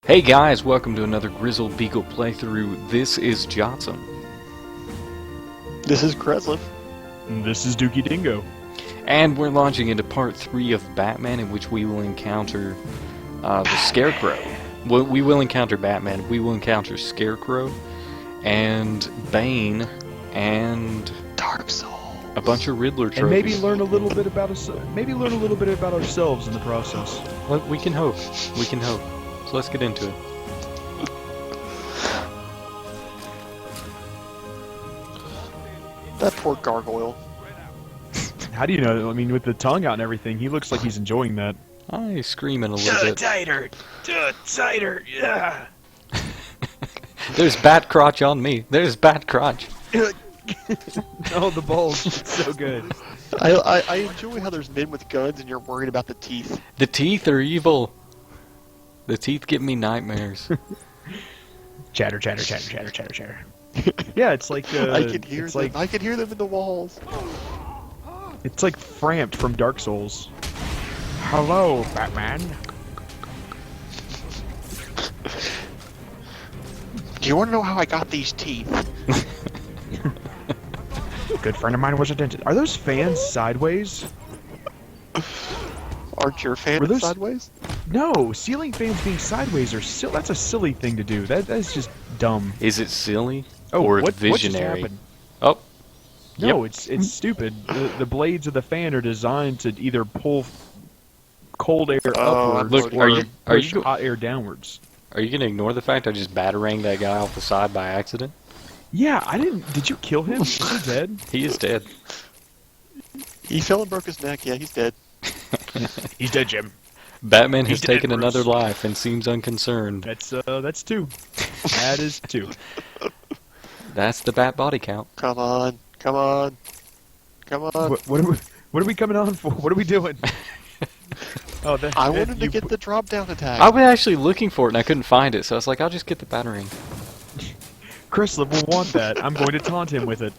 Hey guys, welcome to another Grizzled Beagle playthrough. This is Jotsam. This is Kreslev. And this is Dingo. And we're launching into part 3 of Batman, in which we will encounter the Scarecrow. Well, we will encounter Batman, we will encounter Scarecrow, and Bane, and Dark Souls. a bunch of Riddler trophies. And maybe learn a little bit about us. Maybe learn a little bit about ourselves in the process. Well, we can hope. We can hope. So let's get into it. That poor gargoyle. How do you know? I mean, with the tongue out and everything, he looks like he's enjoying that. He's screaming a little bit. Tighter, tighter, yeah. There's bat crotch on me. There's bat crotch. Oh, the balls. It's so good. I enjoy how there's men with guns and you're worried about the teeth. The teeth are evil. The teeth give me nightmares. Chatter, chatter, chatter, chatter, chatter, chatter. Yeah, it's like I can hear it's them. like I can hear them in the walls. it's like Framped from Dark Souls. Hello, Batman. Do you want to know how I got these teeth? A good friend of mine was a dentist. Are those fans sideways? Aren't your fans Were those- sideways? No, ceiling fans being sideways are that's a silly thing to do. That's just dumb. Is it silly? Oh, or what just visionary? happened? Oh. No, Yep. it's stupid. The blades of the fan are designed to either pull cold air upwards Look, or are push you hot air downwards. Are you gonna ignore the fact I just bataranged that guy off the side by accident? Yeah, I didn't. Did you kill him? Is he dead? He is dead. He fell and broke his neck. Yeah, he's dead. He's dead, Jim. Batman has He's dead, taken Bruce. another life and seems unconcerned. That's two. That is two. That's the bat body count. Come on, come on, come on. What are we coming on for? What are we doing? Oh, I wanted to get the drop down attack. I was actually looking for it and I couldn't find it, so I was like, I'll just get the batarang. Kreslev will want that. I'm going to taunt him with it.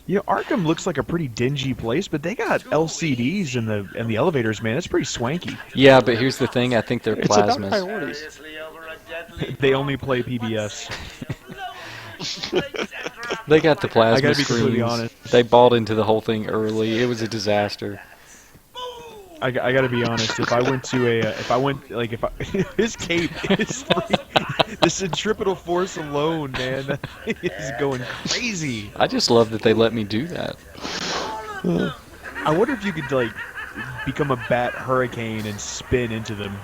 You know, Arkham looks like a pretty dingy place, but they got LCDs in the elevators, man. It's pretty swanky. Yeah, but here's the thing, I think they're It's about plasmas. priorities. They only play PBS. They got the plasma I gotta be completely screens. honest. They bought into the whole thing early. It was a disaster. I gotta be honest. If I went his cape is the centripetal force alone, man, is going crazy. I just love that they let me do that. I wonder if you could like become a bat hurricane and spin into them.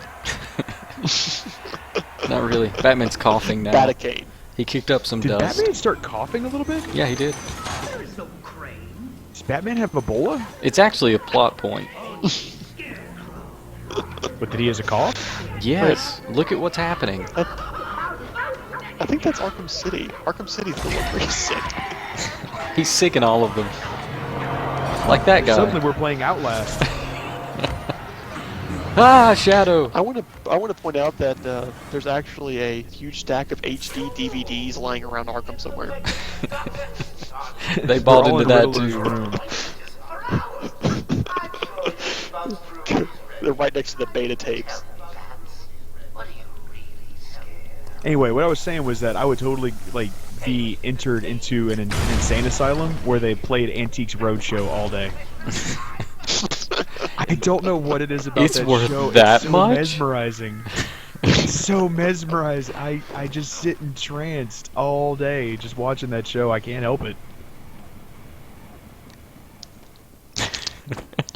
Not really. Batman's coughing now. Baticade. He kicked up some Did dust. Batman start coughing a little bit? Yeah, he did. Does Batman have Ebola? It's actually a plot point. But did he has a cough? Yes. Look at what's happening. I think that's Arkham City. Arkham City's feeling pretty sick. He's sick in all of them. Like that guy. Suddenly we're playing Outlast. Ah, Shadow! I want to point out that there's actually a huge stack of HD DVDs lying around Arkham somewhere. They bought They're all into in that Riddler's too. room. They're right next to the beta tapes. Anyway, what I was saying was that I would totally like be entered into an insane asylum where they played Antiques Roadshow all day. I don't know what it is about It's that worth show. that it's so much? mesmerizing. It's so mesmerizing. I just sit entranced all day just watching that show. I can't help it.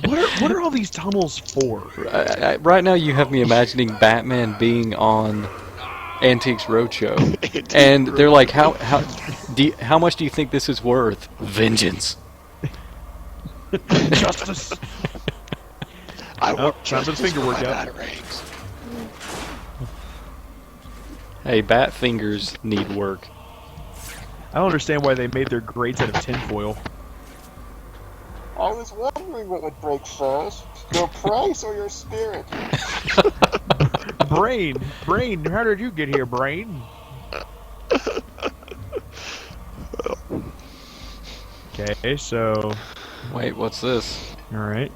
What are all these tunnels for? Right now you have me imagining Batman being on Antiques Roadshow. And they're like, how much do you think this is worth? Vengeance. Justice. I Oh, want time for the justice finger for my workout. batarangs. Hey, bat fingers need work. I don't understand why they made their grates out of tinfoil. I was wondering what would break first, your price or your spirit. Brain, how did you get here, Brain? Okay, so... Wait, what's this? Alright.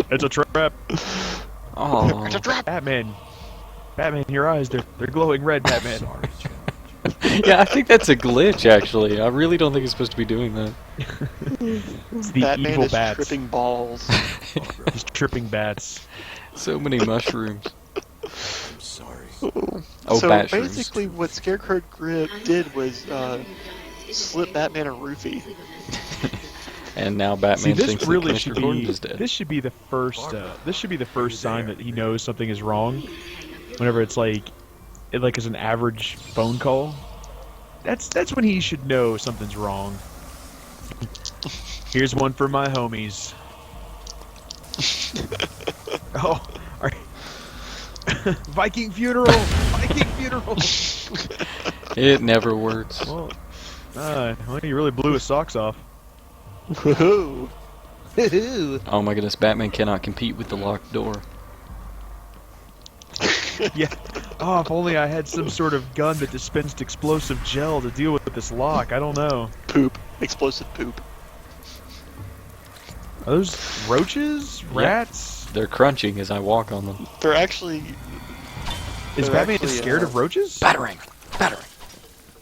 It's a trap. Oh. There's a drop! Batman, your eyes, they're glowing red, Batman. Yeah, I think that's a glitch, actually. I really don't think it's supposed to be doing that. It's the Batman evil is bats. tripping balls. He's tripping bats. So many mushrooms. I'm sorry. Oh, So bat shrooms. basically what Scarecrow did was slip Batman a roofie. And now See, Batman this thinks that really Commissioner should Gordon be. is dead. This should be the first. This should be the first sign that he knows something is wrong. Whenever it's like is an average phone call. That's when he should know something's wrong. Here's one for my homies. Oh, all right. Viking funeral. Viking funeral. It never works. Well, you really blew his socks off. Woohoo! Oh my goodness, Batman cannot compete with the locked door. Yeah. Oh, if only I had some sort of gun that dispensed explosive gel to deal with this lock. I don't know. Poop. Explosive poop. Are those roaches? Rats? They're crunching as I walk on them. They're actually... Is they're Batman actually, scared of roaches? Battering! Battering!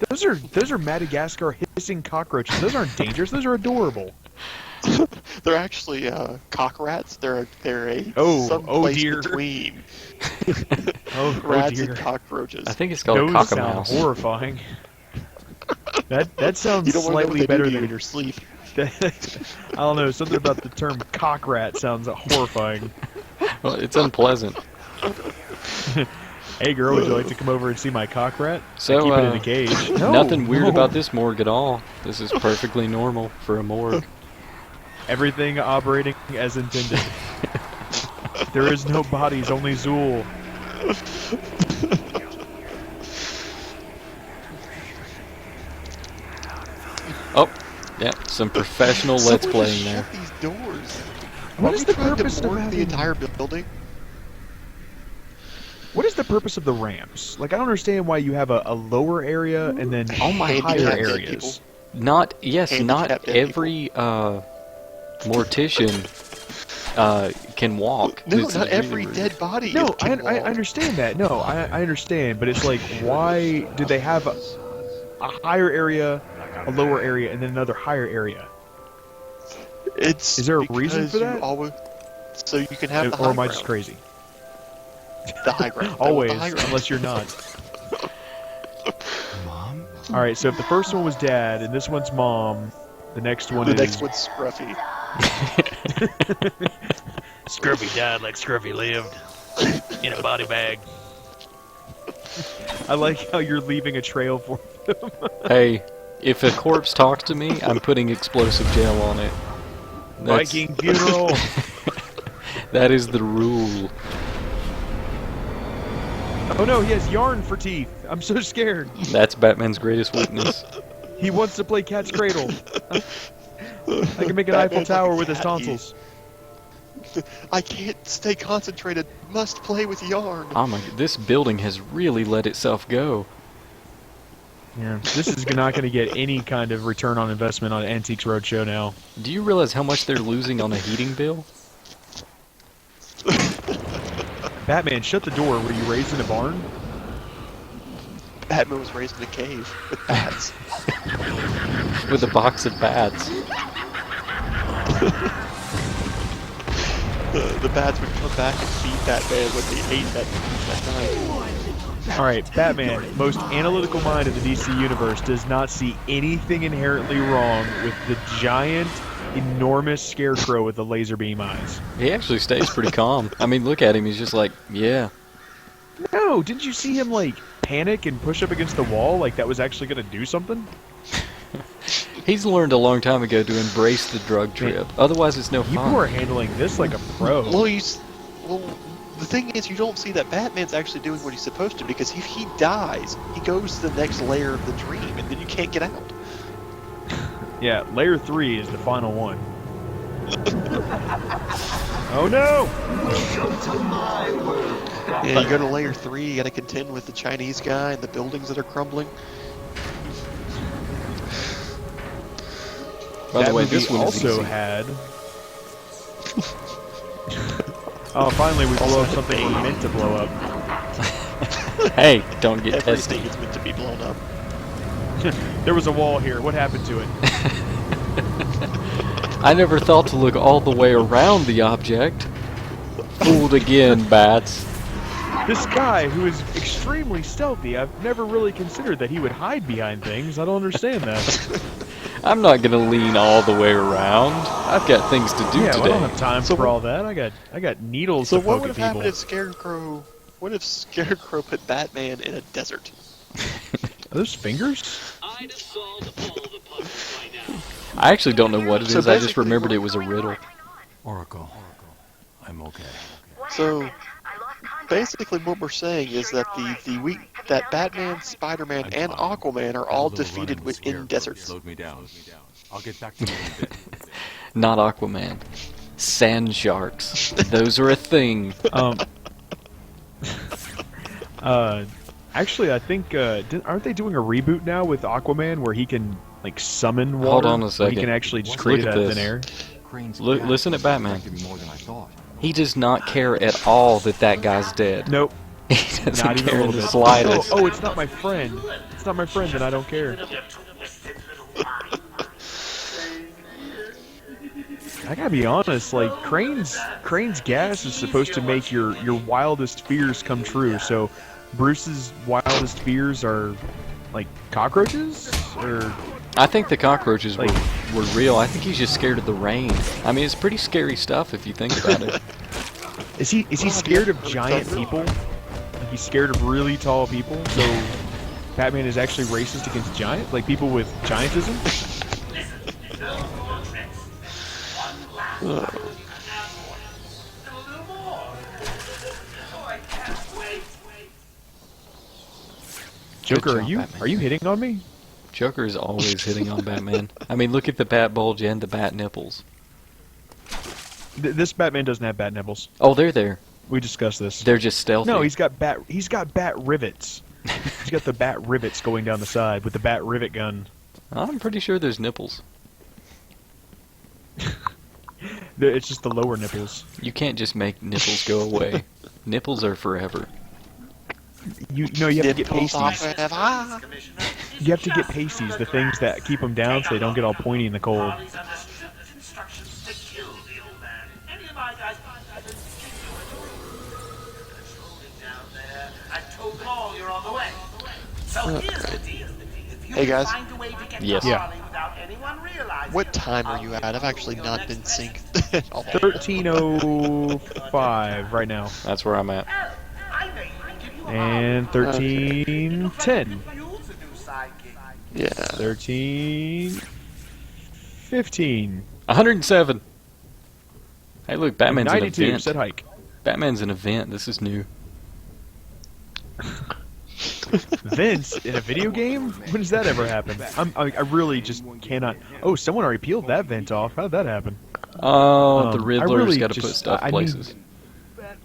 Those are Madagascar hissing cockroaches. Those aren't dangerous. Those are adorable. They're actually cock rats. They're a Oh someplace dear. between Oh rats dear. and cockroaches. I think it's called a Those sound cockamouse. horrifying. That sounds You don't want to know what slightly they better do to you in than your sleep. I don't know. Something about the term cock rat sounds horrifying. Well, it's unpleasant. Hey girl, would you like to come over and see my cock rat? So, I keep it in a cage. No, Nothing weird no. about this morgue at all. This is perfectly normal for a morgue. Everything operating as intended. There is no bodies, only Zool. Oh, yeah, some professional Let's Someone Playing just there. shut these doors. What Are is we the trying purpose to of morgue having... the entire building? What is the purpose of the ramps? Like, I don't understand why you have a lower area and then Oh my higher Handicapped dead areas. people. Not Handicapped dead every mortician can walk. No, This is not really every rude. dead body. No, can I walk. understand that. No, I understand, but it's like, why do they have a higher area, a lower area, and then another higher area? It's Is there a reason because for you that? Always, so you can have the Or high am I just ground. crazy? The high ground. Always, The high ground. unless you're not. Mom? Alright, so if the first one was Dad, and this one's Mom, the next one The is... next one's Scruffy. Scruffy died like Scruffy lived. In a body bag. I like how you're leaving a trail for them. Hey, if a corpse talks to me, I'm putting explosive gel on it. That's- Viking funeral! That is the rule. Oh no, he has yarn for teeth. I'm so scared. That's Batman's greatest weakness. He wants to play cat's cradle. I can make an Eiffel Batman's like Tower a with his cat. tonsils. I can't stay concentrated. Must play with yarn. Oh my, this building has really let itself go. Yeah, this is not going to get any kind of return on investment on Antiques Roadshow now. Do you realize how much they're losing on a heating bill? Batman, shut the door. Were you raised in a barn? Batman was raised in a cave with bats. With a box of bats. The bats would come back and feed Batman when they ate that night. Alright, Batman, most analytical mind of the DC Universe, does not see anything inherently wrong with the giant, enormous Scarecrow with the laser beam eyes. He actually stays pretty calm. I mean, look at him. He's just like, yeah. No, didn't you see him, like, panic and push up against the wall like that was actually going to do something? He's learned a long time ago to embrace the drug trip. Otherwise, it's no You fun. are handling this like a pro. Well, the thing is, you don't see that Batman's actually doing what he's supposed to, because if he dies, he goes to the next layer of the dream, and then you can't get out. Yeah, layer 3 is the final one. Oh no! Yeah, you go to layer 3, you gotta contend with the Chinese guy and the buildings that are crumbling. By the That way, movie this one is also easy. had Oh, finally we blow up something we're meant to blow up. Hey, don't get testy. Everything is meant to be blown up. There was a wall here. What happened to it? I never thought to look all the way around the object. Fooled again, bats. This guy, who is extremely stealthy, I've never really considered that he would hide behind things. I don't understand that. I'm not gonna lean all the way around. I've got things to do Yeah, well, I today. don't have time for all that. I got needles So to what poke would at have people. happened if Scarecrow? What if Scarecrow put Batman in a desert? Are those fingers? I actually don't know what it So is. I just basically remembered what- it was a riddle. Oracle. I'm okay. So basically, what we're saying is that that Batman, Spider-Man, and Aquaman are all defeated within deserts. Slowed me down. I'll get back to you in a bit. Not Aquaman. Sand sharks. Those are a thing. Actually, I think aren't they doing a reboot now with Aquaman where he can like summon water? Hold on a where second. He can actually just Look create it at out of this. thin air. Crane's Listen at Batman. affected me more than I thought. He does not care at all that that guy's dead. Nope. He doesn't Not even a care in little the bit. slightest. Oh, it's not my friend. It's not my friend, then I don't care. I gotta be honest, like Crane's gas is supposed to make your wildest fears come true. So Bruce's wildest fears are like cockroaches, or I think the cockroaches Like- were real. I think he's just scared of the rain. I mean, it's pretty scary stuff if you think about it. is he scared of giant people? Like he's scared of really tall people. So Batman is actually racist against giant, like people with giantism. Joker, job, are you Batman. hitting on me? Joker is always hitting on Batman. I mean, look at the bat bulge and the bat nipples. This Batman doesn't have bat nipples. Oh, they're there. We discussed this. They're just stealthy. No, he's got bat rivets. He's got the bat rivets going down the side with the bat rivet gun. I'm pretty sure there's nipples. It's just the lower nipples. You can't just make nipples go away. Nipples are forever. You have to get Nipples off pasties. forever. You have to get pasties, the things that keep them down so they don't get all pointy in the cold. Hey guys, Yes. Yeah. what time are you at? I've actually not been synced at all. 13:05 right now, That's where I'm at. and 13:10, Yeah. 13:15, 107. Hey, look, Batman's an 92. event. Set hike. Batman's an event. This is new. Vince in a video game? When does that ever happen? I really just cannot. Oh, someone already peeled that vent off. How did that happen? Oh, the I Riddler's really got to put just- stuff I need- places.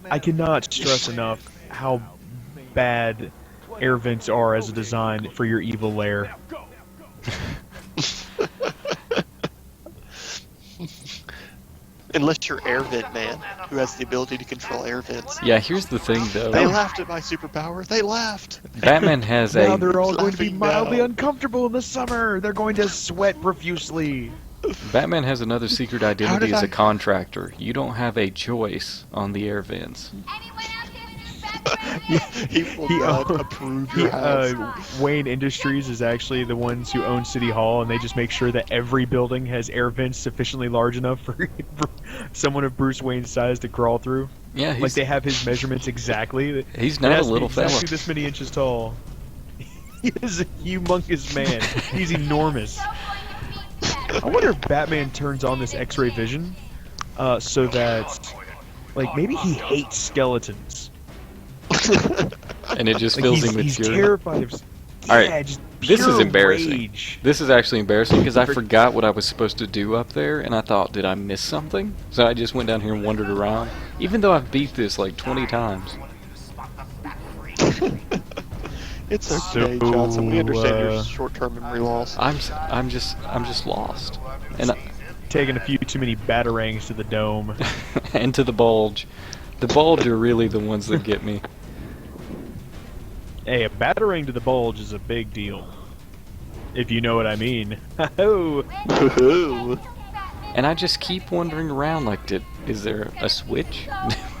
I cannot stress enough how bad air vents are as a design for your evil lair. Unless you're Air Vent Man, who has the ability to control air vents. Yeah, here's the thing, They though. laughed at my superpower. They laughed. Batman has Now a they're all going to be Laughing mildly now. uncomfortable in the summer. They're going to sweat profusely. Batman has another secret identity did as I- a contractor. You don't have a choice on the air vents. He will He, not approve He, your house. Wayne Industries is actually the ones who own City Hall, and they just make sure that every building has air vents sufficiently large enough for someone of Bruce Wayne's size to crawl through. Yeah, Like he's they have his measurements exactly. he's It not a has to be little exactly fella. this many inches tall. He is a humongous man. He's enormous. I wonder if Batman turns on this X-ray vision, so that, like, maybe he hates skeletons. And it just Like fills he's, him with he's fury. terrified of. All right, Yeah, just this is pure embarrassing. rage. This is actually embarrassing because I forgot what I was supposed to do up there, and I thought, did I miss something? So I just went down here and wandered around, even though I've beat this like 20 times. It's okay, So, Johnson. We understand your short-term memory loss. I'm just lost, and Taking a few too many batarangs to the dome. and to the bulge. The bulge are really the ones that get me. Hey, a batarang to the bulge is a big deal. If you know what I mean. Oh. Woohoo. And I just keep wandering around like, is there a switch?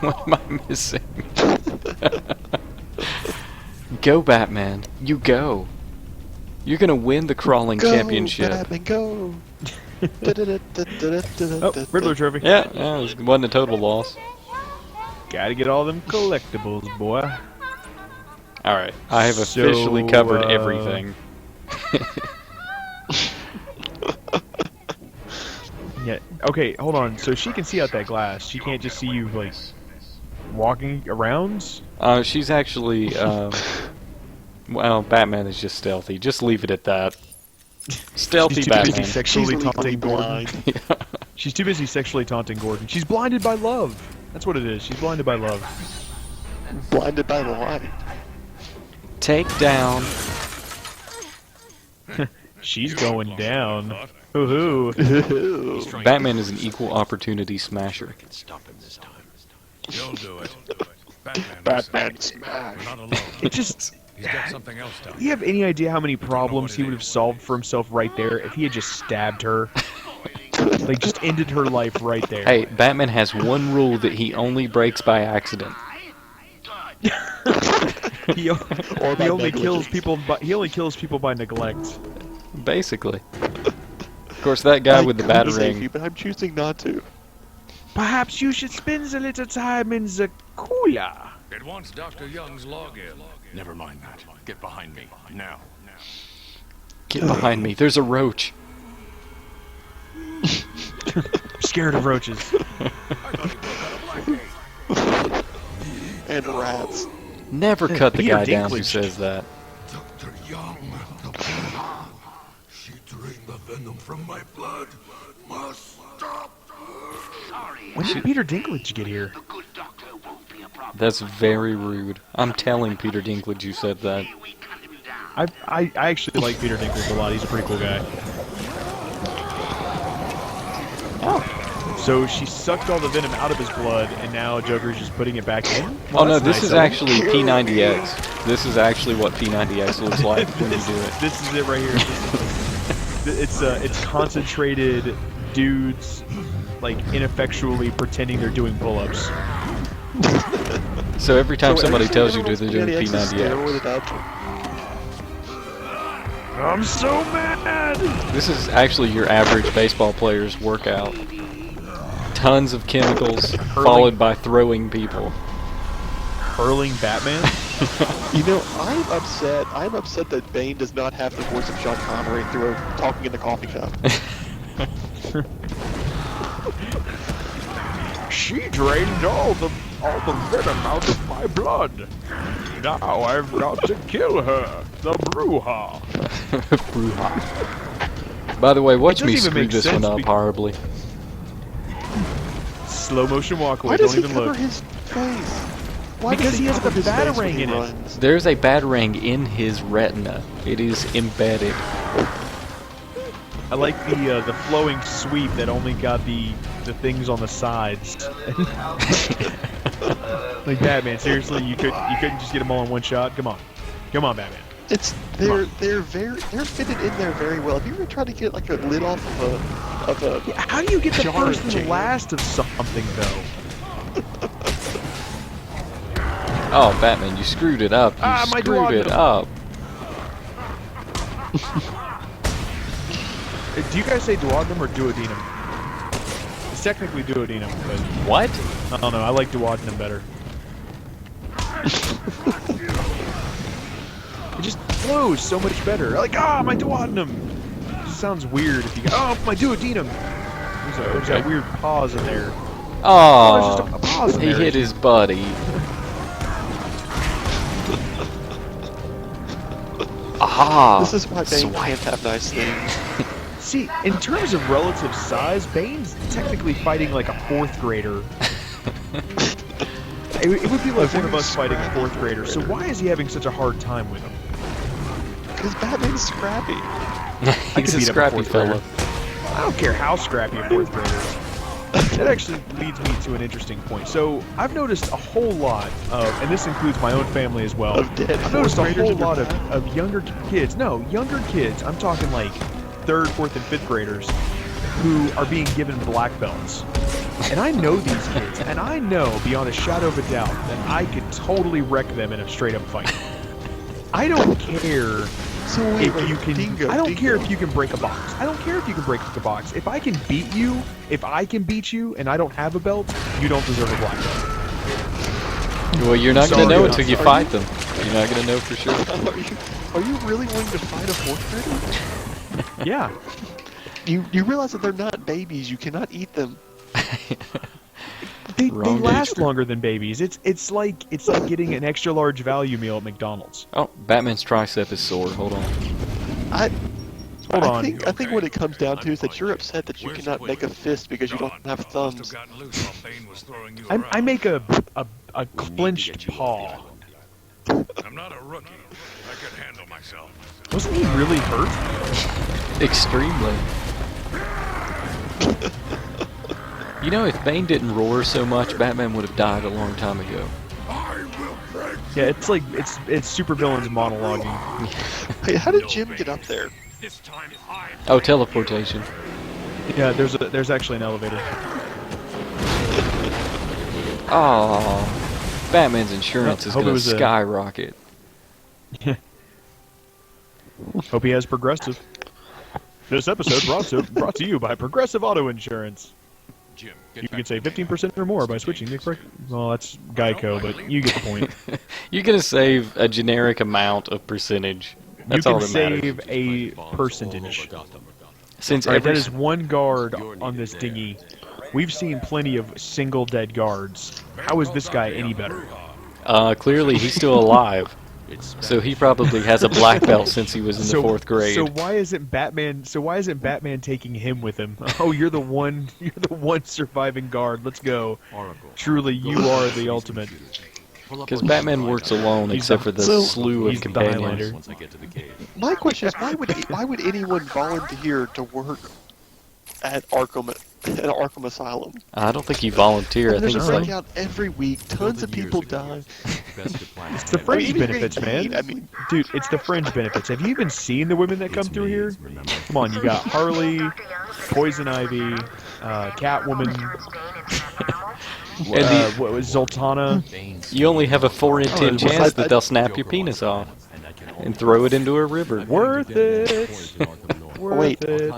What am I missing? Go, Batman. You go. You're gonna win the crawling Go, championship. Batman, go. Oh, Riddler trophy. Yeah, it wasn't a total loss. Gotta get all them collectibles, boy. Alright, I have So, officially covered everything. Yeah. Okay, hold on. So she can see out that glass. She can't just see you like walking around. She's actually, well, Batman is just stealthy. Just leave it at that. Stealthy She's too busy Batman. sexually She's taunting legally Gordon. blind. She's too busy sexually taunting Gordon. She's blinded by love. That's what it is. She's blinded by love. Blinded by the light. Take down. She's going down. Hoo-hoo. Woohoo. Batman is an equal opportunity smasher. Stop him this time. You'll do it. Batman smash. We're not alone. It just... He's got something else done. Do you have any idea how many problems he would have solved for himself right there if he had just stabbed her? Like, just ended her life right there. Hey, Batman has one rule that he only breaks by accident. He only kills people by neglect. Basically. Of course, that guy with the I could save batarang. you, but I'm choosing not to. Perhaps you should spend a little time in the cooler. It wants Dr. Young's login. Never mind that. Get behind me. Now. Get behind me. There's a roach. Scared of roaches. And rats. Never cut the Peter guy down who Dinklage. says that. Dr. Young, she drained the venom from my blood. Must stop her. When did Peter Dinklage get here? That's very rude. I'm telling Peter Dinklage you said that. I actually like Peter Dinklage a lot. He's a pretty cool guy. So she sucked all the venom out of his blood, and now Joker's just putting it back in? Oh no, that's this nice is of him. actually P90X. This is actually what P90X looks like when you do it. This is it right here. It's concentrated dudes, like, ineffectually pretending they're doing pull-ups. So every time somebody every tells you time they're doing everyone's P90X is P90X. steroided up. I'm so mad! This is actually your average baseball player's workout. Tons of chemicals, followed by throwing people. Hurling Batman? You know, I'm upset that Bane does not have the voice of Sean Connery through talking in the coffee shop. She drained all the venom out of my blood. Now I've got to kill her, the Bruja. Bruja. By the way, watch It me doesn't even screw make this one sense up horribly. Slow motion walk away. Why does Don't he even cover look. his face? Why Because does he has cover a his face when batarang he in it. runs? There's a batarang in his retina. It is embedded. I like the flowing sweep that only got the things on the sides. Like Batman, seriously, you couldn't just get them all in one shot. Come on, Batman. They're fitted in there very well. Have you ever tried to get like a lid off of a Yeah, how do you get the jar first of and jam? last of something though? Oh, Batman, you screwed it up. You My screwed it duodenum. up. Do you guys say duodenum or duodenum? It's technically duodenum, but What? I don't know. I like duodenum better. It just flows so much better. Like, my duodenum. It just sounds weird if you go, my duodenum. There's that weird pause in there. Oh, there's just a pause in he there. hit his buddy. Aha! This is why Bane Swipe. can't have nice things. See, in terms of relative size, Bane's technically fighting like a 4th grader. It would be like one of us fighting a 4th grader, so why is he having such a hard time with him? Because Batman's scrappy. He's a beat up a scrappy fourth grader. fella. I don't care how scrappy a 4th grader is. that actually leads me to an interesting point. So I've noticed a whole lot of, and this includes my own family as well. Of dead I've noticed a fourth graders whole in your lot class? of younger kids. No, younger kids. I'm talking like 3rd, 4th, and 5th graders who are being given black belts. And I know these kids, and I know beyond a shadow of a doubt that I could totally wreck them in a straight-up fight. I don't care So wait, if you can. Dingo, I don't Dingo. care if you can break a box. I don't care if you can break a box. If I can beat you, if I can beat you, and I don't have a belt, you don't deserve a black belt. Well, you're not going Sorry, to know I'm until you sorry. fight them. You're not going to know for sure. Are you really willing to fight a 4th grader? Yeah. You realize that they're not babies. You cannot eat them. They Wrong last dude. longer than babies. It's like getting an extra large value meal at McDonald's. Oh, Batman's tricep is sore. Hold on. I on. think what it comes down to is that you're upset that you cannot make a fist because you don't have thumbs. I make a clenched paw. I'm not a rookie. I can handle myself. Wasn't he really hurt? Extremely. You know, if Bane didn't roar so much, Batman would have died a long time ago. Yeah, it's like it's supervillains monologuing. Hey, how did Jim get up there? This time I Oh, teleportation. Yeah, there's actually an elevator. Oh, Batman's insurance is Hope it going to was a- skyrocket. Hope he has Progressive. This episode brought to you by Progressive Auto Insurance. Jim, You can save 15% or more by switching to correct. Well, that's Geico, but you get the point. You're going to save a generic amount of percentage. That's you all can that matters. save a percentage. Since All right, every that is one guard on this dinghy. We've seen plenty of single dead guards. How is this guy any better? clearly he's still alive, so he probably has a black belt since he was in the 4th grade. So why isn't Batman? So why isn't Batman taking him with him? Oh, you're the one. You're the one surviving guard. Let's go. Truly, you are the ultimate. Because Batman works alone, He's except the- for the so- slew of he's the companions. Highlander. My question is, why would anyone volunteer to work at Arkham Asylum? I don't think he volunteered. I There's think a it's like breakout every week. Tons of people die. It's the fringe even benefits, Bane, man. I mean- Dude, it's the fringe benefits. Have you even seen the women that come through here? Come on, you got Harley, Poison Ivy, Catwoman, And what was Zoltana? you only have a 4 in 10 it's- chance that they'll snap your penis off and throw it into a river. Worth it. Worth Wait. it.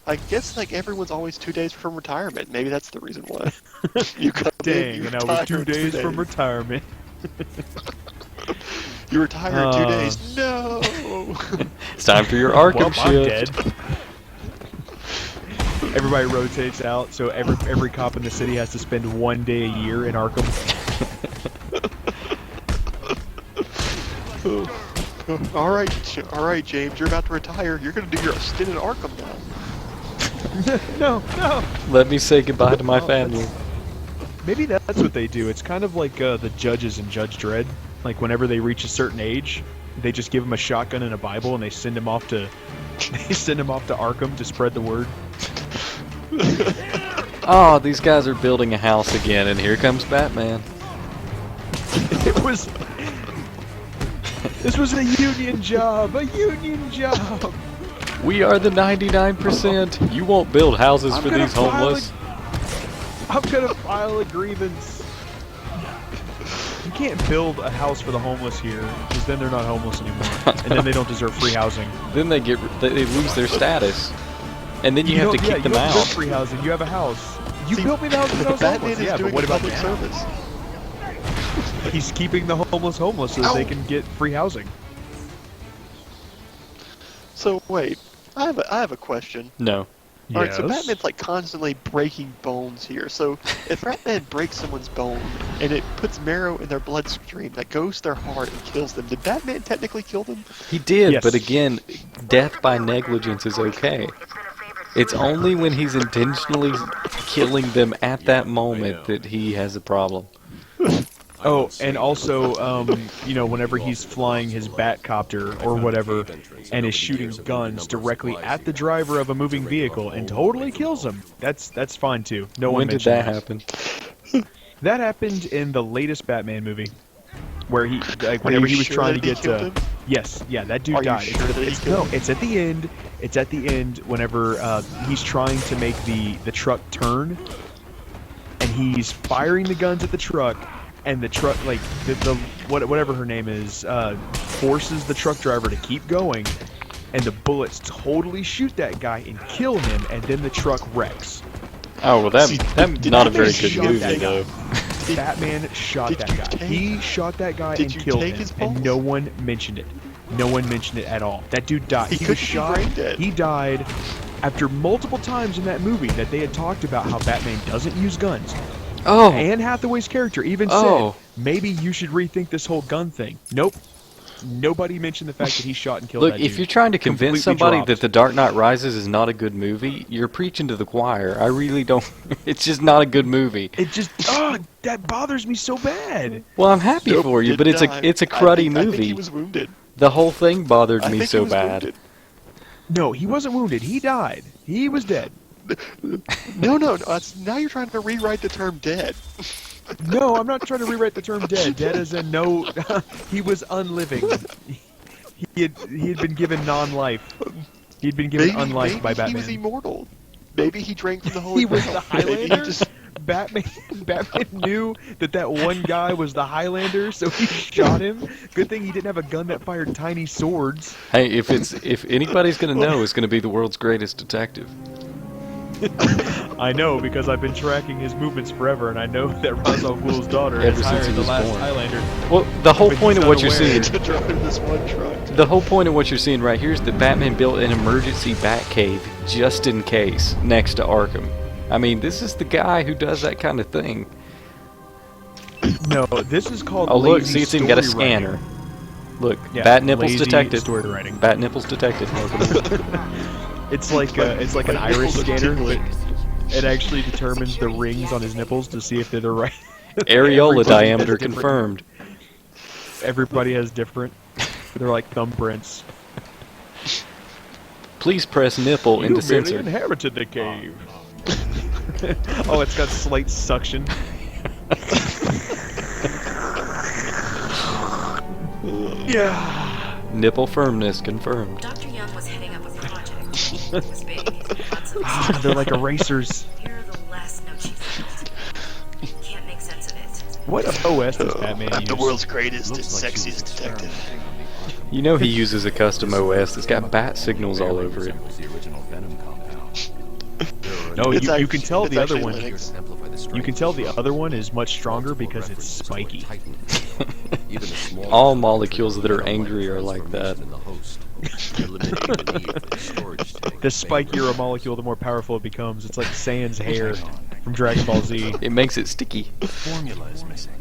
I guess like everyone's always 2 days from retirement. Maybe that's the reason why. You come in, Dang, you and I was retire 2 in days from retirement. You retire in 2 days. No. It's time for your Well, Arkham I'm shift. dead. Everybody rotates out, so every cop in the city has to spend 1 day a year in Arkham. all right, James. You're about to retire. You're gonna do your stint in Arkham now. No. Let me say goodbye to my family. Maybe that's what they do. It's kind of like the judges in Judge Dredd. Like whenever they reach a certain age, they just give them a shotgun and a Bible, and they send them off to Arkham to spread the word. Oh, these guys are building a house again, and here comes Batman. This was a union job. A union job. We are the 99%. You won't build houses I'm for gonna these homeless. I'm gonna file a grievance. You can't build a house for the homeless here, because then they're not homeless anymore, and then they don't deserve free housing. Then they lose their status, and then you have to kick them you don't deserve out. free housing. You have a house. You See, built me the house when I was Batman homeless. is Yeah, doing but what a about public now? service. He's keeping the homeless so that they can get free housing. So wait, I have a question. No. All right, so Batman's like constantly breaking bones here. So if Batman breaks someone's bone and it puts marrow in their bloodstream that goes to their heart and kills them, did Batman technically kill them? He did, Yes. but again, death by negligence is okay. It's only when he's intentionally killing them at that moment that he has a problem. Oh, and also, you know, whenever he's flying his Batcopter or whatever, and is shooting guns directly at the driver of a moving vehicle and totally kills him. That's fine too. No one When did mentioned that happen? That happened in the latest Batman movie, where he like Are you whenever he was sure trying to that he get killed him? Yes, yeah, that dude Are you died. sure that he No, killed him? it's at the end. It's at the end whenever he's trying to make the truck turn, and he's firing the guns at the truck, and the truck, like whatever her name is, forces the truck driver to keep going, and the bullets totally shoot that guy and kill him, and then the truck wrecks. Oh well, that's did not a Batman very good shoot movie that guy? though. Batman shot did that you guy. take- He shot that guy did and you killed take him, his and pulse? no one mentioned it. No one mentioned it at all. That dude died. He He couldn't was be shot. brain dead. He died after multiple times in that movie that they had talked about how Batman doesn't use guns. Oh, Anne Hathaway's character even Oh. said, maybe you should rethink this whole gun thing. Nope. Nobody mentioned the fact that he shot and killed look, that if dude. you're trying to Completely convince somebody dropped. that The Dark Knight Rises is not a good movie, you're preaching to the choir. I really don't. It's just not a good movie. It just, that bothers me so bad. Well, I'm happy Nope, for you, did but it's die. a I cruddy think movie. he was wounded. The whole thing bothered I me think so he was bad. wounded. No, he wasn't wounded. He died. He was dead. No, now you're trying to rewrite the term dead. No, I'm not trying to rewrite the term dead. Dead as in no, he was unliving. He had been given non-life. He'd been given unlife by He was Batman. immortal. Maybe he drank from the holy He was well. the Maybe he Highlander. just Batman knew that one guy was the Highlander, so he shot him. Good thing he didn't have a gun that fired tiny swords. Hey, if anybody's gonna know, it's gonna be the world's greatest detective. I know because I've been tracking his movements forever, and I know that Ra's al Ghul's daughter Ever is since hired he the was last born. Highlander. Well, the whole But point he's of what you're unaware. seeing, to drive this one truck. the whole point of what you're seeing right here is that Batman built an emergency Batcave just in case next to Arkham. I mean, this is the guy who does that kind of thing. No, this is called. Oh look, lazy see, it's even got a story writing. scanner. Look, Yeah, bat nipples lazy detected. story writing. Bat nipples detected. It's like an iris scanner. But it actually determines the rings on his nipples to see if they're the right. Areola Everybody has diameter different- confirmed. Everybody has different. They're like thumbprints. Please press nipple into You merely sensor. inhabited the cave. Oh, it's got slight suction. Yeah. Nipple firmness confirmed. Dr. Young was heading up a project. It was big. Lots of They're like erasers. Here are the last notes she found. Can't make sense of it. What OS does Batman I'm use? the world's greatest and sexiest detective. You know he uses a custom OS that's got bat signals all over it. The original Venom compound. No, It's you can tell it's the other actually one. Linux. You can tell the other one is much stronger because it's spiky. All molecules that are angry are like that. The spikier a molecule, the more powerful it becomes. It's like Saiyan's hair from Dragon Ball Z. It makes it sticky. The formula is missing.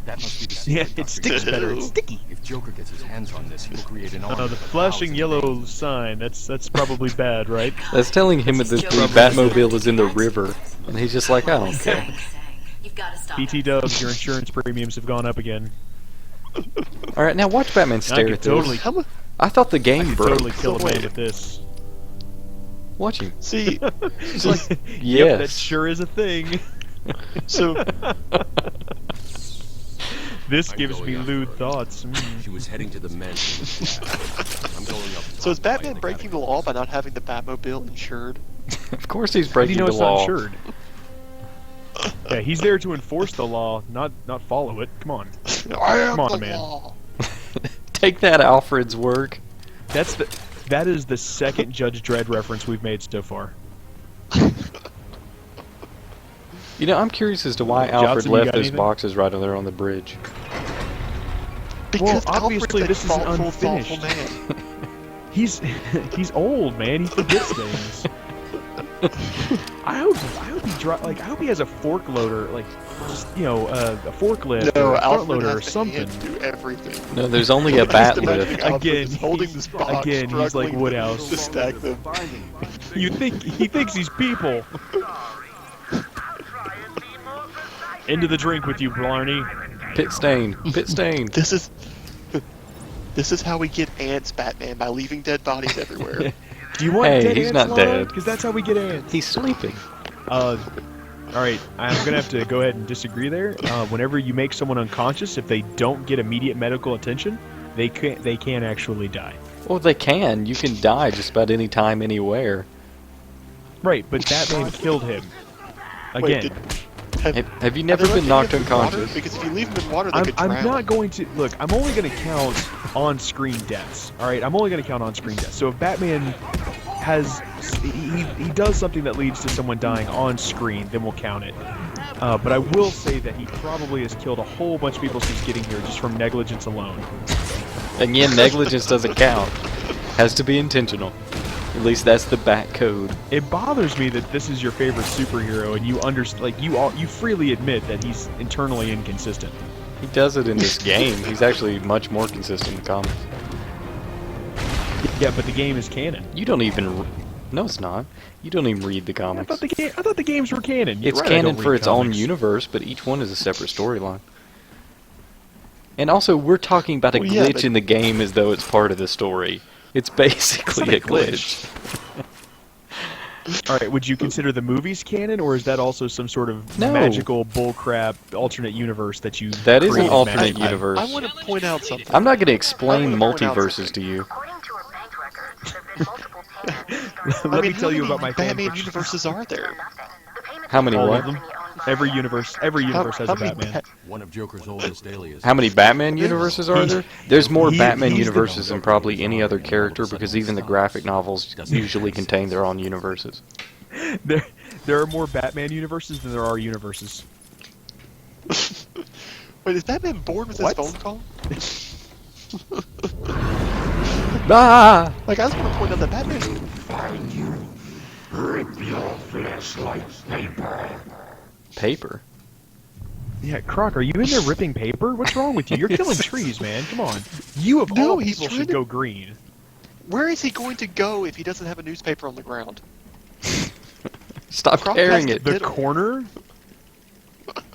That must be the Yeah, secret, it Dr. sticks Young. better. It's sticky. If Joker gets his hands on this, he'll create an army. The of flashing 1,000 yellow Banes. sign. That's probably bad, right? That's telling him that the Batmobile is in the river, and he's just like, I don't care. You've got to stop BT it. Dubs, your insurance premiums have gone up again. All right, now watch Batman I stare could at this. totally, How mu- I thought the game broke. totally kill a man wait. with this. Watch him. See, It's like, Yep, that yes. sure is a thing. so This I'm gives going me after lewd her. thoughts. She was heading to the mansion. I'm going up. so is Batman breaking the law by not having the Batmobile insured? Of course he's How do you breaking know the it's not law. insured? Yeah, he's there to enforce the law, not follow it. Come on. I am Come on, the man. law. Take that, Alfred's work. That is the second Judge Dredd reference we've made so far. You know, I'm curious as to why Jotsam, Alfred you left got those anything? boxes right there on the bridge. Because obviously Alfred's a this is thoughtful, unfinished. thoughtful man. He's old, man. He forgets things. I hope I hope he has a fork loader, like just a forklift or No, a front Alfred loader or has to something. hand do everything. No, there's only a bat lift. Alfred Again, is holding this box, again, he's like struggling Woodhouse. to stack them. He thinks he's people. Into the drink with you, Blarney. Pit stain. Pit stain. This is how we get ants, Batman, by leaving dead bodies everywhere. Do you want Hey, dead he's ants, not Lana? dead. Because that's how we get ants. He's sleeping. Alright, I'm gonna have to go ahead and disagree there. Whenever you make someone unconscious, if they don't get immediate medical attention, they can actually die. Well, they can. You can die just about any time, anywhere. Right, but Batman killed him. Wait, Again. Have you Are never they been letting knocked him in water? unconscious? Because if you leave them in water, they could I'm drown. not going to look. I'm only going to count on-screen deaths. All right, I'm only going to count on-screen deaths. So if Batman has he does something that leads to someone dying on screen, then we'll count it. But I will say that he probably has killed a whole bunch of people since getting here just from negligence alone. Again, negligence doesn't count. Has to be intentional. At least that's the Bat code. It bothers me that this is your favorite superhero, and you freely admit that he's internally inconsistent. He does it in this game. He's actually much more consistent in the comics. Yeah, but the game is canon. You don't even... No, it's not. You don't even read the I comics. thought the games were canon. You're It's right, I canon don't for read its own comics. universe, but each one is a separate storyline. And also, we're talking about a Well, yeah, glitch but- in the game as though it's part of the story. It's basically not a a glitch. Alright, would you consider the movies canon, or is that also some sort of No. magical bullcrap alternate universe that you That is an created alternate magically? universe. I want to point out something. I'm not going to explain I wanna point out multiverses to you. According to a bank record, there have been multiple payments Let me how tell you many about my fan Batman fiction. universes are there? How many All what? of them. Every universe has a many Batman. One of Joker's oldest aliases. How many Batman universes are there? There's more Batman he's the- universes than probably any other character because even the graphic novels usually contain their own universes. There are more Batman universes than there are universes. Wait, is Batman bored with What? his phone call? Ah! Like, I just want to point out that Batman... Find you. Rip your flesh like paper. Paper. Yeah, Croc, are you in there ripping paper? What's wrong with you? You're killing trees, man. Come on. You of No, all he's people trying should to- go green. Where is he going to go if he doesn't have a newspaper on the ground? Stop Croc carrying has it. to- The corner?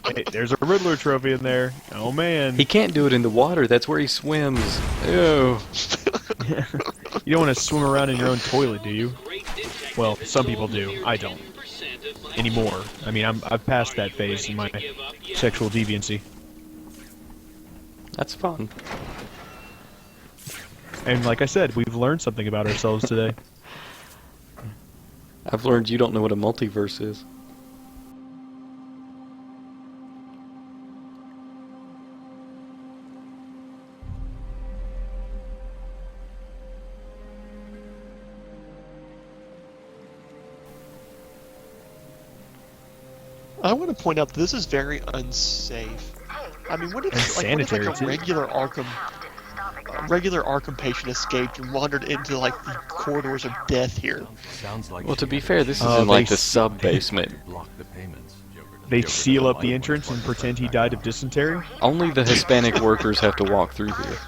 Hey, there's a Riddler trophy in there. Oh, man. He can't do it in the water. That's where he swims. Ew. You don't want to swim around in your own toilet, do you? Well, some people do. I don't. Anymore. I mean, I've passed that phase in my sexual deviancy. That's fun. And like I said, we've learned something about ourselves today. I've learned you don't know what a multiverse is. I want to point out that this is very unsafe. I mean, what if, Unsanitary, like a too. regular Arkham patient escaped and wandered into like the corridors of death here? Sounds like Well, to be fair, this is Oh, in like they the sub-basement. block the payments. They seal up the entrance and pretend he died of dysentery? Only the Hispanic workers have to walk through here.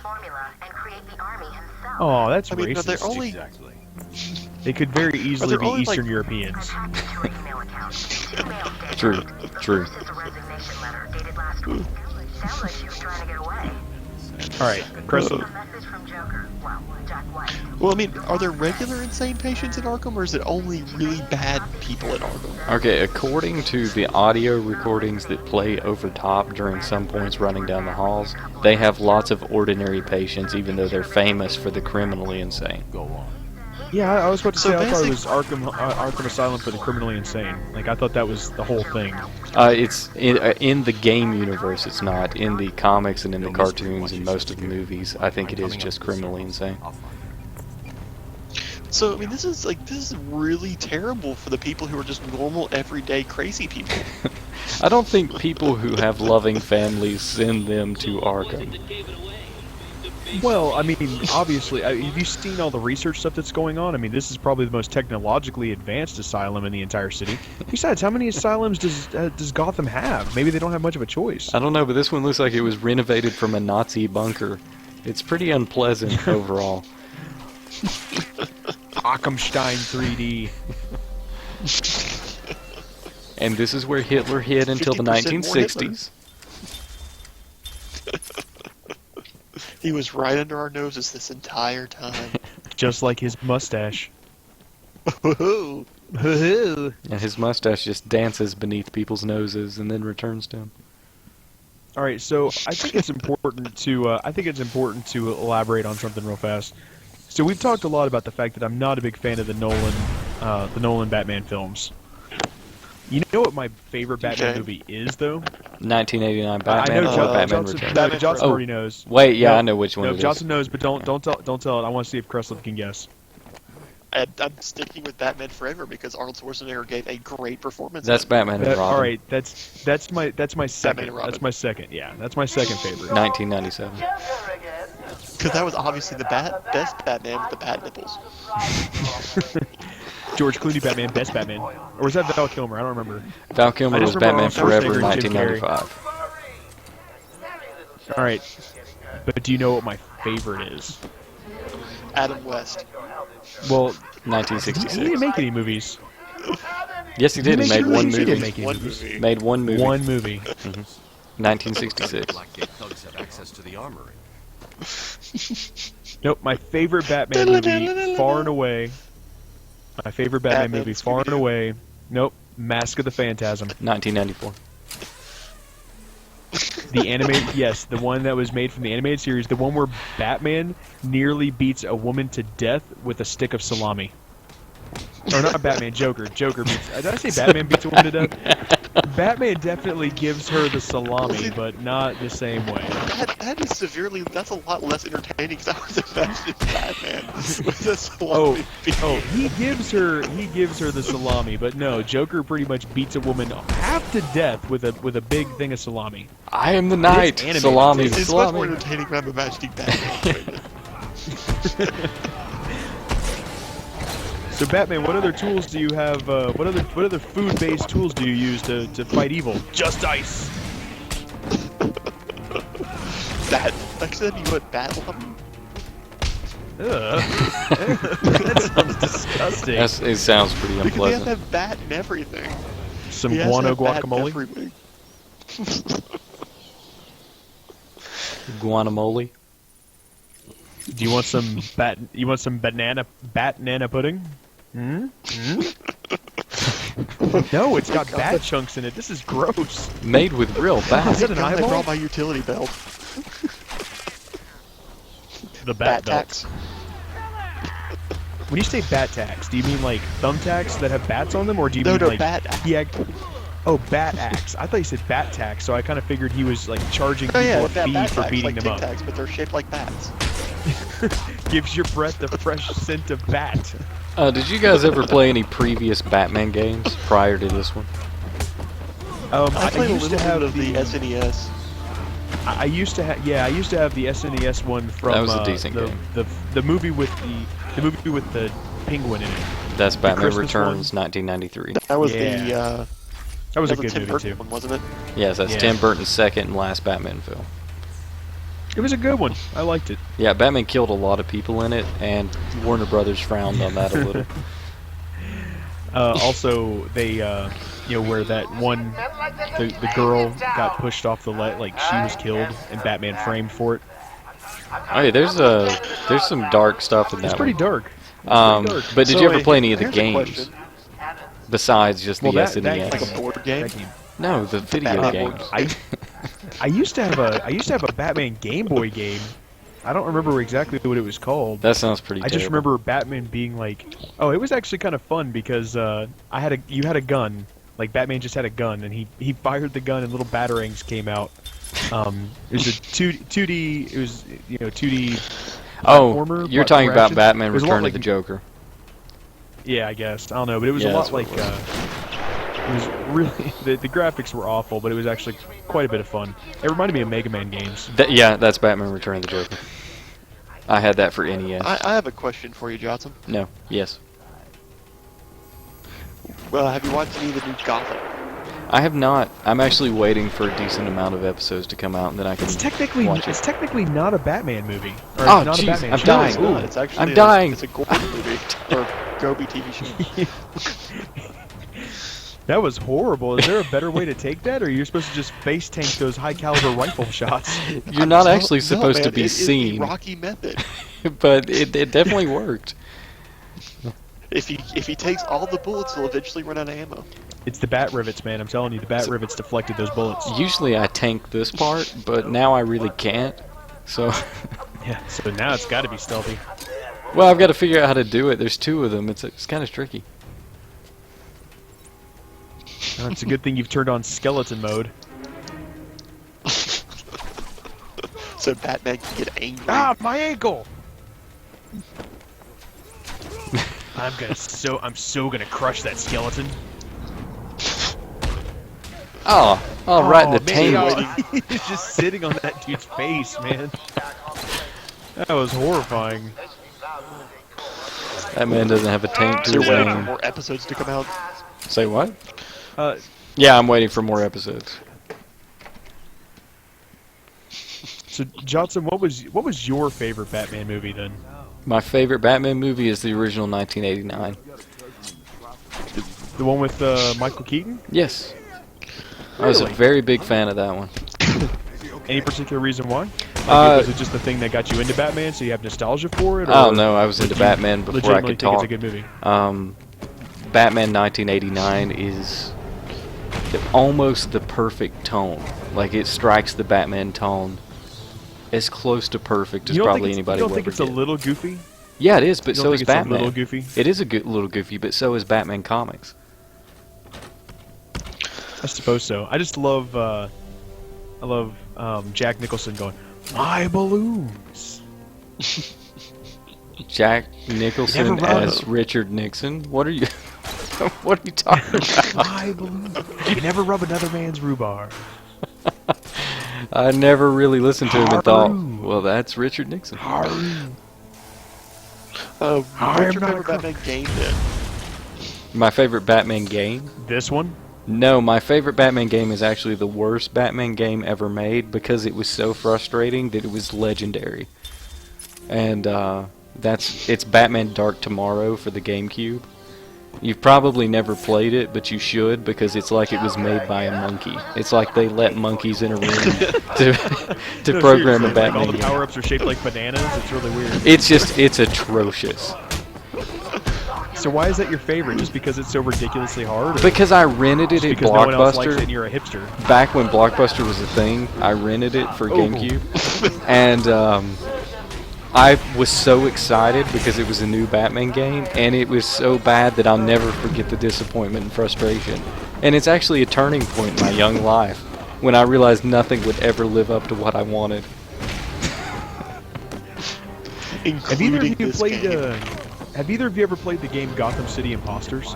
Oh, that's I mean, are there racist. only Exactly. They could very easily there be only, like- Eastern Europeans. True, true. Alright, Kreslev. Well, I mean, are there regular insane patients in Arkham, or is it only really bad people in Arkham? Okay, according to the audio recordings that play over top during some points running down the halls, they have lots of ordinary patients even though they're famous for the criminally insane. Go on. Yeah, I was about to So say, I thought it basic- was Arkham Asylum for the criminally insane. Like, I thought that was the whole thing. It's in the game universe, it's not. In the comics and in the cartoons and most of the movies, I think it is just criminally insane. I'll find So, I mean, this is really terrible for the people who are just normal, everyday, crazy people. I don't think people who have loving families send them to Arkham. Well, I mean, obviously, have you seen all the research stuff that's going on? I mean, this is probably the most technologically advanced asylum in the entire city. Besides, how many asylums does Gotham have? Maybe they don't have much of a choice. I don't know, but this one looks like it was renovated from a Nazi bunker. It's pretty unpleasant overall. Arkhamstein 3D. And this is where Hitler hid until the 50% more Hitler. 1960s. He was right under our noses this entire time. Just like his mustache. Woohoo! And his mustache just dances beneath people's noses and then returns to him. All right, so I think it's important to elaborate on something real fast. So we've talked a lot about the fact that I'm not a big fan of the Nolan Batman films. You know what my favorite Batman Okay. movie is, though? 1989 Batman I know or Batman Jotsam, Returns? no, Jotsam Oh, already knows. Wait, yeah, No, I know which one No, it is. Jotsam knows, but don't tell it. I want to see if Kreslev can guess. I'm sticking with Batman Forever because Arnold Schwarzenegger gave a great performance. That's in it. Batman and Robin. All right, that's my second. and Robin. That's my second. Yeah, that's my second favorite. 1997. Because that was obviously the best Batman with the bat nipples. George Clooney Batman, best Batman, or was that Val Kilmer? I don't remember. Val Kilmer I was just remember Batman Arnold Forever, Schwarzenegger and Jim 1995. All right, but do you know what my favorite is? Adam West. Well, he 1966. didn't make any movies. Yes, he did. He made one He didn't movie. make any One movies. movie. Made one movie. 1966. Blackgate thugs have access to the armory. Nope, my favorite Batman movie, far and away. My favorite Batman Batman, movie, far and Scooby-Doo. away. Nope, Mask of the Phantasm. 1994. The animated, yes, the one that was made from the animated series, the one where Batman nearly beats a woman to death with a stick of salami. Or not Batman, Joker. Joker beats. Did I say Batman beats a woman to death? Batman definitely gives her the salami, but not the same way. That is severely. That's a lot less entertaining because I was imagining Batman with a Oh, salami beat. he gives her the salami, but no, Joker pretty much beats a woman half to death with a big thing of salami. I am the knight. animated. Salami, It's much more salami. entertaining when I'm imagining Batman. So Batman, what other tools do you have? What other food-based tools do you use to fight evil? Just ice. That actually, that'd be what Bat Lump. Ugh. That sounds disgusting. It sounds pretty Because they have to unpleasant. have bat and everything. Some He has to guano have bat guacamole. everywhere. Guanamole. Do you want some banana pudding? Hmm? No, it's got bat chunks in it. This is gross. Made with real Is bats. that an I eyeball? brought my utility belt. The Bat belt. tax. When you say bat tax, do you mean like thumbtacks that have bats on them, or do you No, mean no, like bat axe. Oh, bat axe. I thought you said bat tax, so I kind of figured he was like charging Oh people yeah, a fee bat for tax, beating like them Tic up. Tacs, but they're shaped like bats. Gives your breath the fresh scent of bat. Did you guys ever play any previous Batman games prior to this one? I played a used little to have bit of the SNES. I used to have I used to have the SNES one from That was a decent the, game. the movie with the penguin in it. That's Batman Christmas Returns, 1993. That was Yeah. the That was a that good Tim movie Burton too. one, wasn't it? Yes, that's Yeah. Tim Burton's second and last Batman film. It was a good one. I liked it. Yeah, Batman killed a lot of people in it, and Warner Brothers frowned on that a little. Also, they where that one the girl got pushed off the like she was killed and Batman framed for it. Oh yeah, there's some dark stuff in that It's pretty one. dark. But did you ever play any of the Here's a games question. besides just the Well, SNES? Like a board game. That game. No, the video Batman games. I used to have a Batman Game Boy game. I don't remember exactly what it was called. That sounds pretty. I just terrible. remember Batman being like, oh, it was actually kind of fun because you had a gun, like Batman just had a gun, and he fired the gun and little batarangs came out. It was a 2D, it was 2D. Oh, platformer, you're talking about platformer Batman action. It was a lot Return of like- the Joker. Yeah, I guess I don't know, but it was Yeah, a lot that's what like it was. it was really the graphics were awful, but it was actually quite a bit of fun. It reminded me of Mega Man games. Yeah, that's Batman Return of the Joker. I had that for NES. I have a question for you, Jotsam. No, yes. Well, have you watched any of the new Gotham? I have not. I'm actually waiting for a decent amount of episodes to come out, and then I can It's technically watch it's it. technically not a Batman movie. Or Oh, not jeez, a Batman I'm show. dying. It's not. Ooh, It's actually I'm dying. It's a Gordon movie or Gobi TV show. That was horrible. Is there a better way to take that, or are you supposed to just face tank those high caliber rifle shots? You're not actually No, supposed to man, be it is the seen, Rocky method. but it definitely worked. If he takes all the bullets, he'll eventually run out of ammo. It's the bat rivets, man. I'm telling you, the bat rivets deflected those bullets. Usually I tank this part, but now I really can't. So, Yeah, so now it's got to be stealthy. well, I've got to figure out how to do it. There's 2 of them. It's kind of tricky. Oh, it's a good thing you've turned on skeleton mode. So Batman can get angry. Ah, my ankle! I'm so gonna crush that skeleton. Oh, right in the man, taint. he's just sitting on that dude's face, man. That was horrifying. That man doesn't have a taint to So his you're waiting for name. more episodes to come out? Say what? Uh, Yeah, I'm waiting for more episodes. so Jotsam, what was your favorite Batman movie then? My favorite Batman movie is the original 1989. The one with Michael Keaton? Yes. I was a Really? very big fan of that one. Any particular reason why? Like, was it just the thing that got you into Batman, so you have nostalgia for it? Or Oh no, I was into Batman before I legitimately could think it's talk. a good movie? Batman 1989 is almost the perfect tone. Like, it strikes the Batman tone as close to perfect as probably anybody You will don't think ever it's a get. little goofy? Yeah, it is, but You don't so think is it's a Batman. little goofy? It is a little goofy, but so is Batman comics. I suppose so. I just love, Jack Nicholson going, "My balloons." Jack Nicholson Never run. as Richard Nixon. What are you? What are you talking about? My balloons. You never rub another man's rhubarb. I never really listened to him and thought, Haru. well, that's Richard Nixon. I'm What's your not a favorite crook. Batman game then? My favorite Batman game? This one? No, my favorite Batman game is actually the worst Batman game ever made because it was so frustrating that it was legendary. And it's Batman Dark Tomorrow for the GameCube. You've probably never played it, but you should because it's like it was made by a monkey. It's like they let monkeys in a room to No, program a seriously, like, Batman all the game. power-ups are shaped like bananas. It's really weird. It's atrocious. So why is that your favorite? Just because it's so ridiculously hard? Or Because I rented it just at because no one else likes it Blockbuster. and you're a hipster? Back when Blockbuster was a thing, I rented it for GameCube, and I was so excited because it was a new Batman game, and it was so bad that I'll never forget the disappointment and frustration. And it's actually a turning point in my young life when I realized nothing would ever live up to what I wanted. Have either Including of you this played? game. Have either of you ever played the game Gotham City Imposters?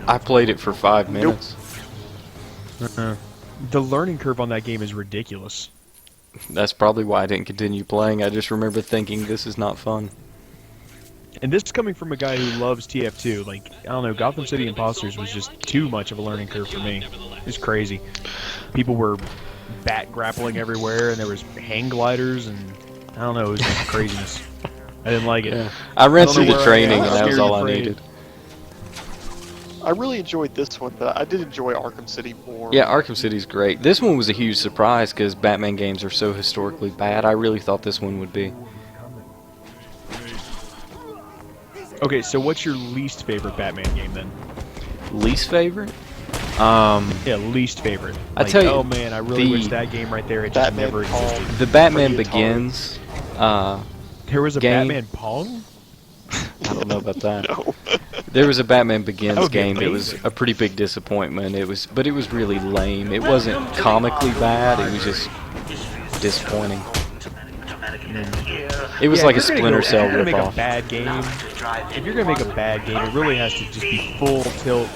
I played it for 5 minutes. The learning curve on that game is ridiculous. That's probably why I didn't continue playing. I just remember thinking, this is not fun. And this is coming from a guy who loves TF2. Like, I don't know, Gotham City Imposters was just too much of a learning curve for me. It was crazy. People were bat grappling everywhere, and there was hang gliders, and I don't know, it was just craziness. I didn't like it. Yeah. I ran I don't through know the where I training, am. and that was Scared all I afraid. needed. I really enjoyed this one, but I did enjoy Arkham City more. Yeah, Arkham City's great. This one was a huge surprise because Batman games are so historically bad. I really thought this one would be. Okay, so what's your least favorite Batman game then? Least favorite? Yeah, least favorite. I Like, tell you, oh man, I really the- wish that game right there had just Batman never Pong. existed. The Batman Pretty Begins. There was a game. Batman Pong? I don't know about that. No. There was a Batman Begins That would be game. It was amazing. a pretty big disappointment. But it was really lame. It wasn't comically bad. It was just disappointing. It was Yeah, like a if you're Splinter gonna Cell If you're gonna make a ripoff. bad game, if you're gonna make a bad game, it really has to just be full tilt,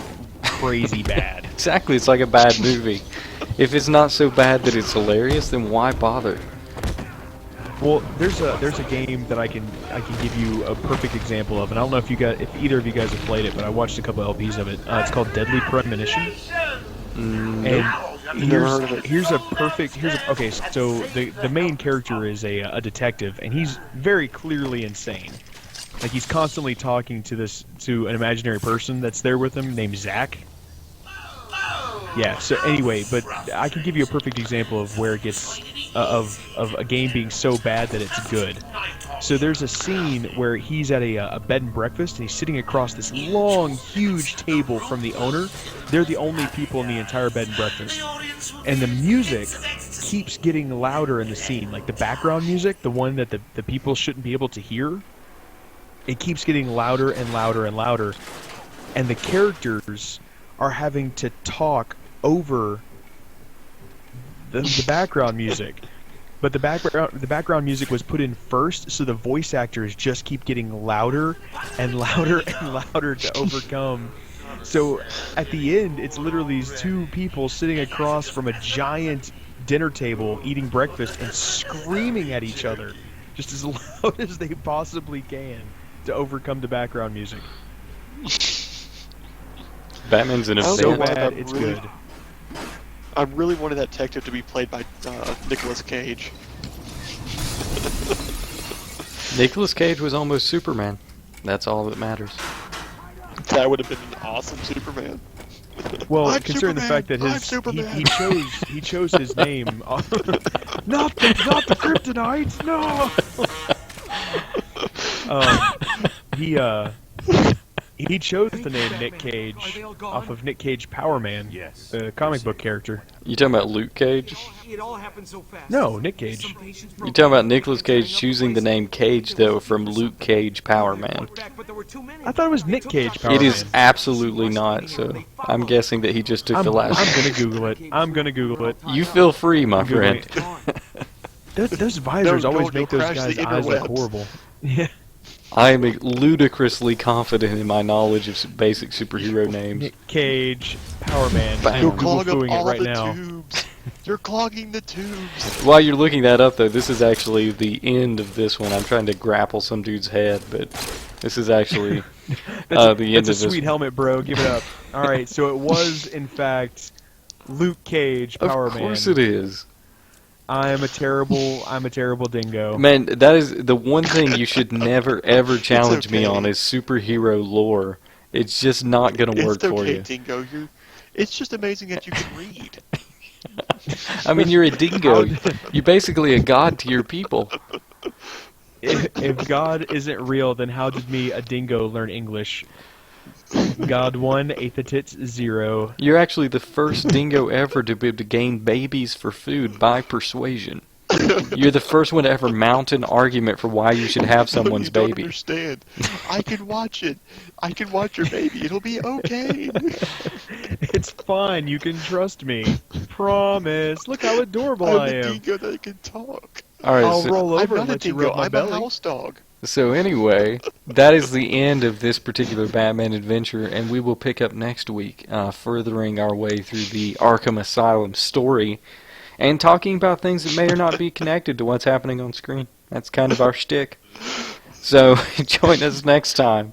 crazy bad. Exactly, it's like a bad movie. If it's not so bad that it's hilarious, then why bother? Well, there's a game that I can give you a perfect example of, and I don't know if either of you guys have played it, but I watched a couple LPs of it. It's called Deadly Premonition. And Never heard of it. okay, so the main character is a detective, and he's very clearly insane. Like, he's constantly talking to an imaginary person that's there with him named Zach. Yeah. So anyway, but I can give you a perfect example of where it gets of a game being so bad that it's good. So there's a scene where he's at a bed and breakfast, and he's sitting across this long, huge table from the owner. They're the only people in the entire bed and breakfast, and the music keeps getting louder in the scene, like the background music, the one that the people shouldn't be able to hear. It keeps getting louder and louder and louder, and the characters are having to talk over the background music. But the background music was put in first, so the voice actors just keep getting louder and louder and louder to overcome. So at the end, it's literally these two people sitting across from a giant dinner table eating breakfast and screaming at each other just as loud as they possibly can to overcome the background music. Batman's in a So band. bad, it's good. I really wanted that detective to be played by Nicolas Cage. Nicolas Cage was almost Superman. That's all that matters. That would have been an awesome Superman. Well, I'm considering the Superman, fact that I'm Superman. he chose his name, not the kryptonite, no. He chose the name Nick Cage off of Nick Cage Power Man, Yes. the comic book character. You talking about Luke Cage? It all happened so fast. No, Nick Cage. You talking about Nicolas Cage choosing the name Cage, though, from Luke Cage Power Man? I thought it was Nick Cage Power It is Man. absolutely not, so I'm guessing that he just took the last. I'm gonna Google it. You feel free, my I'm Googling friend. Those visors No, always you'll make those crash guys' the eyes look interwebs. horrible. Yeah. I am ludicrously confident in my knowledge of basic superhero names. Nick Cage Power Man. Bam. I'm You'll Google clog up fooing it all right the now. tubes. You're clogging the tubes. While you're looking that up, though, this is actually the end of this one. I'm trying to grapple some dude's head, but this is actually the end That's a of this. sweet helmet, bro. Give it up. All right, so it was in fact Luke Cage Power Of Man. course it is. I'm a terrible dingo. Man, that is the one thing you should never, ever challenge me okay. on is superhero lore. It's just not going to work It's okay, for you. Dingo. It's just amazing that you can read. I mean, you're a dingo. You're basically a god to your people. If God isn't real, then how did me, a dingo, learn English? God 1, eighth of tits 0. You're actually the first dingo ever to be able to gain babies for food by persuasion. You're the first one to ever mount an argument for why you should have someone's you don't baby. understand. I can watch it. I can watch your baby. It'll be okay. It's fine. You can trust me. Promise. Look how adorable I'm I a am. dingo that can talk. All right, I'll so, roll I'm over not and a let you dingo. rub my I'm a belly. house dog. so anyway, that is the end of this particular Batman adventure, and we will pick up next week, furthering our way through the Arkham Asylum story, and talking about things that may or not be connected to what's happening on screen. That's kind of our shtick. So join us next time.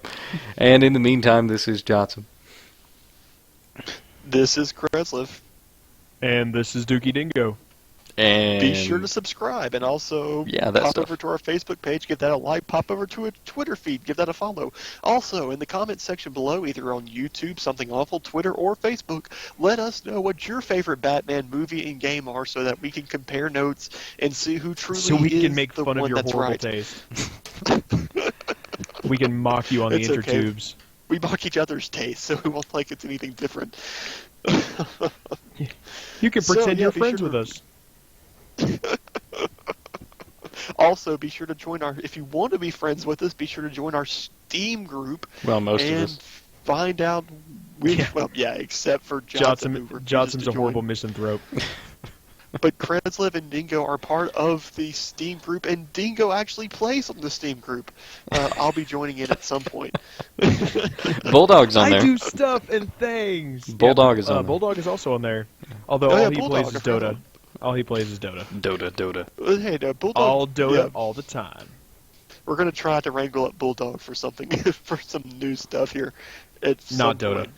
And in the meantime, this is Jotsam. This is Kreslev. And this is Dookie Dingo. And Be sure to subscribe and also Yeah, that pop stuff. over to our Facebook page, give that a like, pop over to a Twitter feed, give that a follow. Also, in the comments section below, either on YouTube, Something Awful, Twitter, or Facebook, let us know what your favorite Batman movie and game are so that we can compare notes and see who truly So we is can make the fun of one your that's horrible right. taste. We can mock you on the It's okay. intertubes. We mock each other's taste, so we won't like it's anything different. You can So, pretend yeah, you're be friends sure with to- us. Also, be sure to join our, if you want to be friends with us, be sure to join our Steam group well, most of and us. find out, except for Jotsam. who refuses Jotsam, to a horrible join. misanthrope. But Kreslev and Dingo are part of the Steam group, and Dingo actually plays on the Steam group. I'll be joining in at some point. Bulldog's on I there. do stuff and things. Bulldog is on there. Bulldog is also on there. Although Oh, yeah, all he Bulldog, plays is I forgot Dota. about All he plays is Dota. Dota. Hey, no, Bulldog. All Dota, yeah, all the time. we're gonna try to wrangle up Bulldog for something, for some new stuff here. At some Not Dota. point.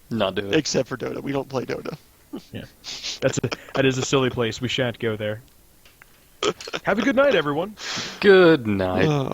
Not do it. Except for Dota, we don't play Dota. Yeah, that is a silly place. We shan't go there. Have a good night, everyone. Good night.